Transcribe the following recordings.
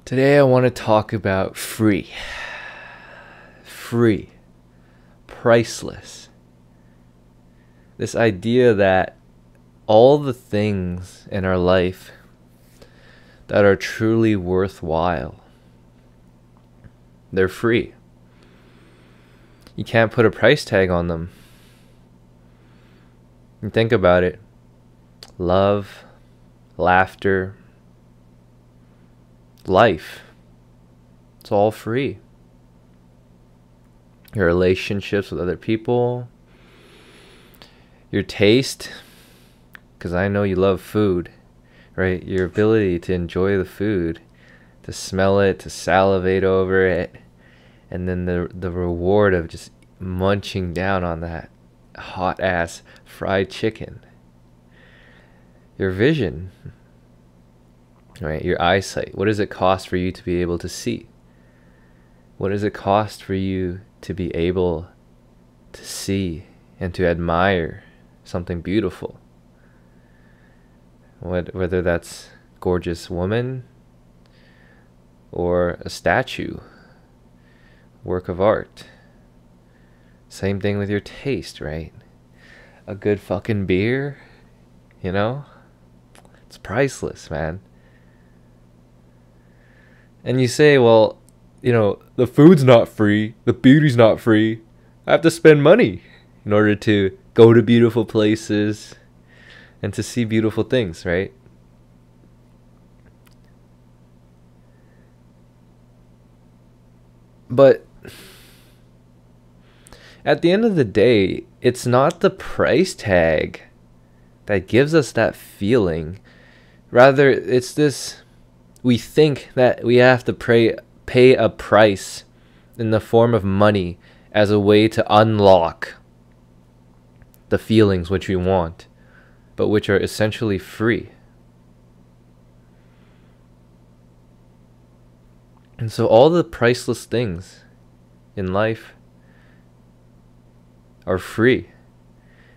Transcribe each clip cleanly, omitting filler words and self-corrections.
Today I want to talk about free. Free. Priceless. This idea that all the things in our life that are truly worthwhile, they're free. You can't put a price tag on them. And think about it. Love, laughter, life. It's all free. Your relationships with other people, your taste, because I know you love food, right? Your ability to enjoy the food, to smell it, to salivate over it, and then the reward of just munching down on that hot ass fried chicken. Your vision, right? Your eyesight. What does it cost for you to be able to see? What does it cost for you to be able to see and to admire something beautiful? Whether that's gorgeous woman or a statue, work of art. Same thing with your taste, right? A good fucking beer, you know? It's priceless, man. And you say, well, the food's not free, the beauty's not free. I have to spend money in order to go to beautiful places and to see beautiful things, right? But at the end of the day, it's not the price tag that gives us that feeling. Rather, it's this, we think that we have to pay a price in the form of money as a way to unlock the feelings which we want, but which are essentially free. And so all the priceless things in life are free.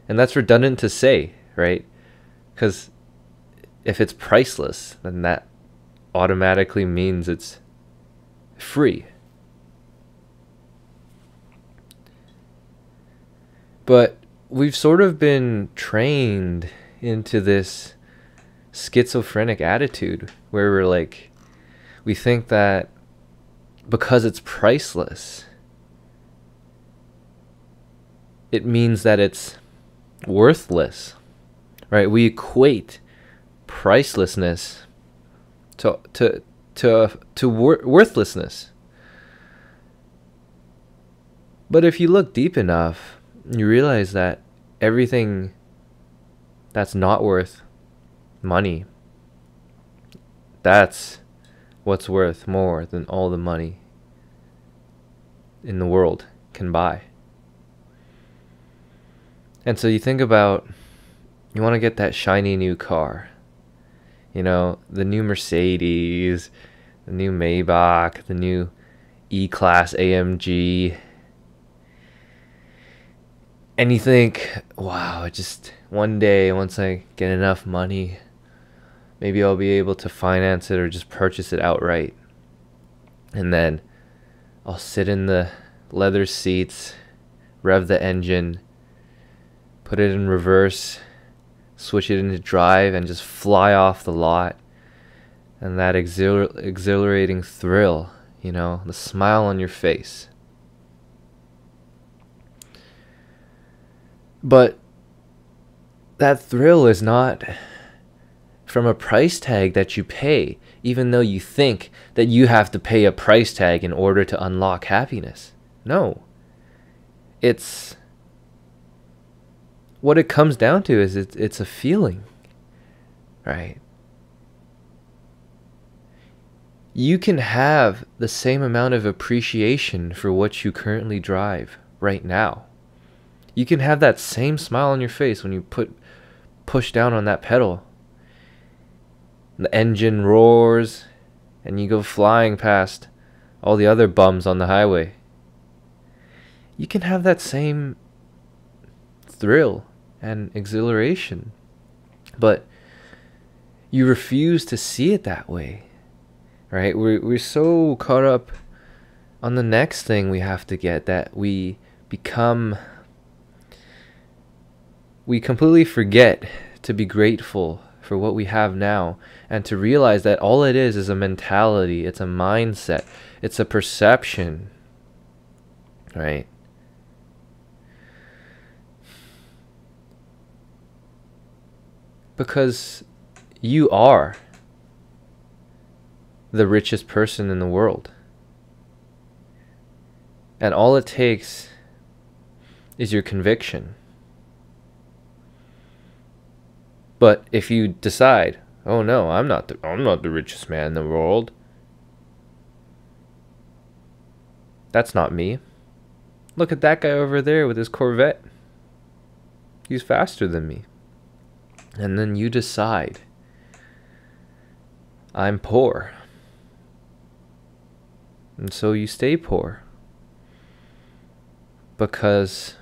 And that's redundant to say, right? Because if it's priceless, then that automatically means it's free. But we've sort of been trained into this schizophrenic attitude where we think that because it's priceless, it means that it's worthless, right? We equate pricelessness to worthlessness. But if you look deep enough, you realize that everything that's not worth money, that's what's worth more than all the money in the world can buy. And so you think about, you want to get that shiny new car, the new Mercedes, the new Maybach, the new E-Class AMG. And you think, wow, just one day, once I get enough money, maybe I'll be able to finance it or just purchase it outright. And then I'll sit in the leather seats, rev the engine, put it in reverse, switch it into drive, and just fly off the lot. And that exhilarating thrill, the smile on your face. But that thrill is not from a price tag that you pay, even though you think that you have to pay a price tag in order to unlock happiness. No. It's what it comes down to is it's a feeling, right? You can have the same amount of appreciation for what you currently drive right now. You can have that same smile on your face when you push down on that pedal. The engine roars and you go flying past all the other bums on the highway. You can have that same thrill and exhilaration, but you refuse to see it that way right? We're so caught up on the next thing we have to get that we completely forget to be grateful for what we have now, and to realize that all it is a mentality, it's a mindset, it's a perception, right? Because you are the richest person in the world. And all it takes is your conviction. But if you decide, oh no, I'm not the richest man in the world. That's not me. Look at that guy over there with his Corvette. He's faster than me. And then you decide, I'm poor. And so you stay poor. Because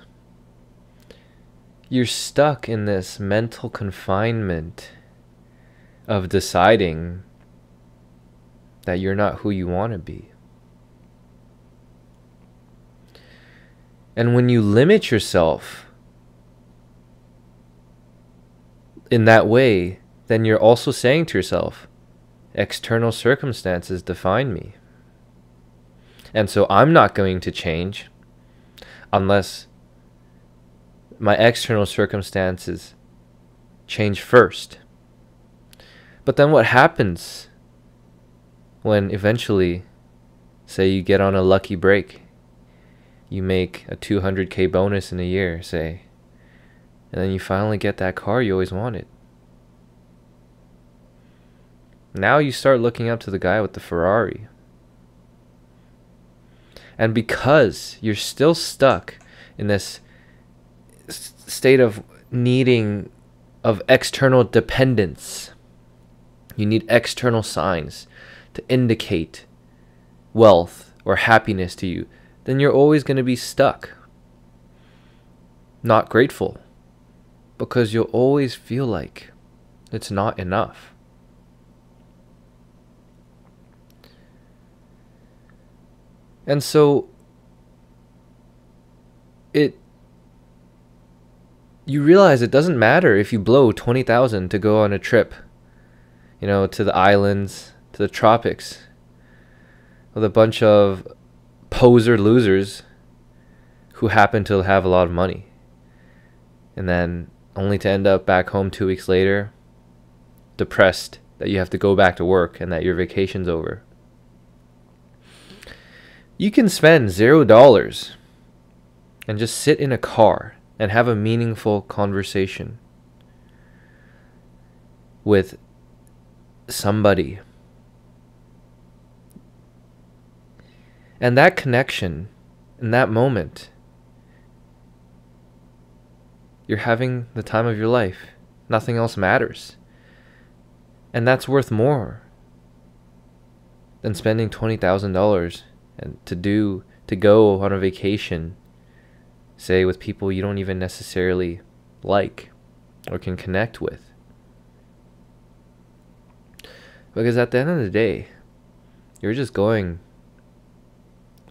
you're stuck in this mental confinement of deciding that you're not who you want to be. And when you limit yourself in that way, then you're also saying to yourself, external circumstances define me. And so I'm not going to change unless my external circumstances change first. But then what happens when eventually, say you get on a lucky break, you make a 200K bonus in a year, say, and then you finally get that car you always wanted? Now you start looking up to the guy with the Ferrari. And because you're still stuck in this state of needing, of external dependence, you need external signs to indicate wealth or happiness to you, then you're always going to be stuck, not grateful, because you'll always feel like it's not enough. And so you realize it doesn't matter if you blow 20,000 to go on a trip, to the islands, to the tropics, with a bunch of poser losers who happen to have a lot of money, and then only to end up back home 2 weeks later, depressed that you have to go back to work and that your vacation's over. You can spend $0 and just sit in a car and have a meaningful conversation with somebody. And that connection, in that moment, you're having the time of your life. Nothing else matters. And that's worth more than spending $20,000 and to go on a vacation, say with people you don't even necessarily like or can connect with. Because at the end of the day, you're just going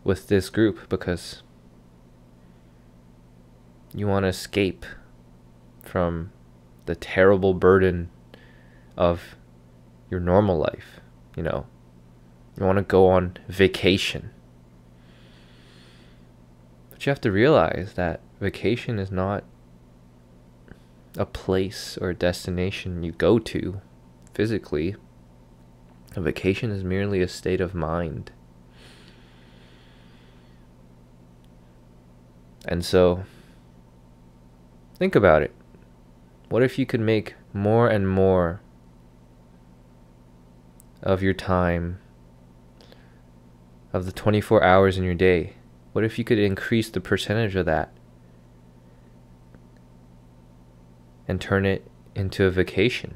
with this group because you want to escape from the terrible burden of your normal life. You want to go on vacation. But you have to realize that vacation is not a place or a destination you go to physically. A vacation is merely a state of mind. And so, think about it. What if you could make more and more of your time, of the 24 hours in your day? What if you could increase the percentage of that and turn it into a vacation?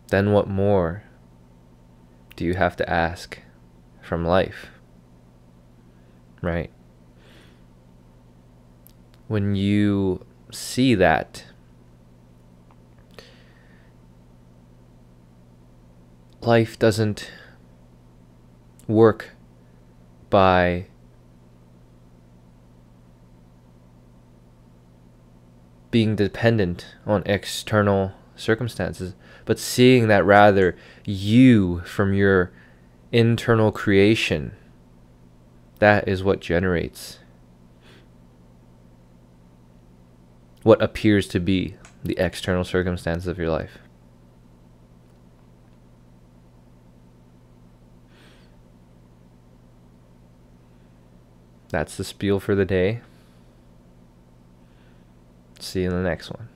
Then what more do you have to ask from life? Right? When you see that, life doesn't work by being dependent on external circumstances, but seeing that rather you, from your internal creation, that is what generates what appears to be the external circumstances of your life. That's the spiel for the day. See you in the next one.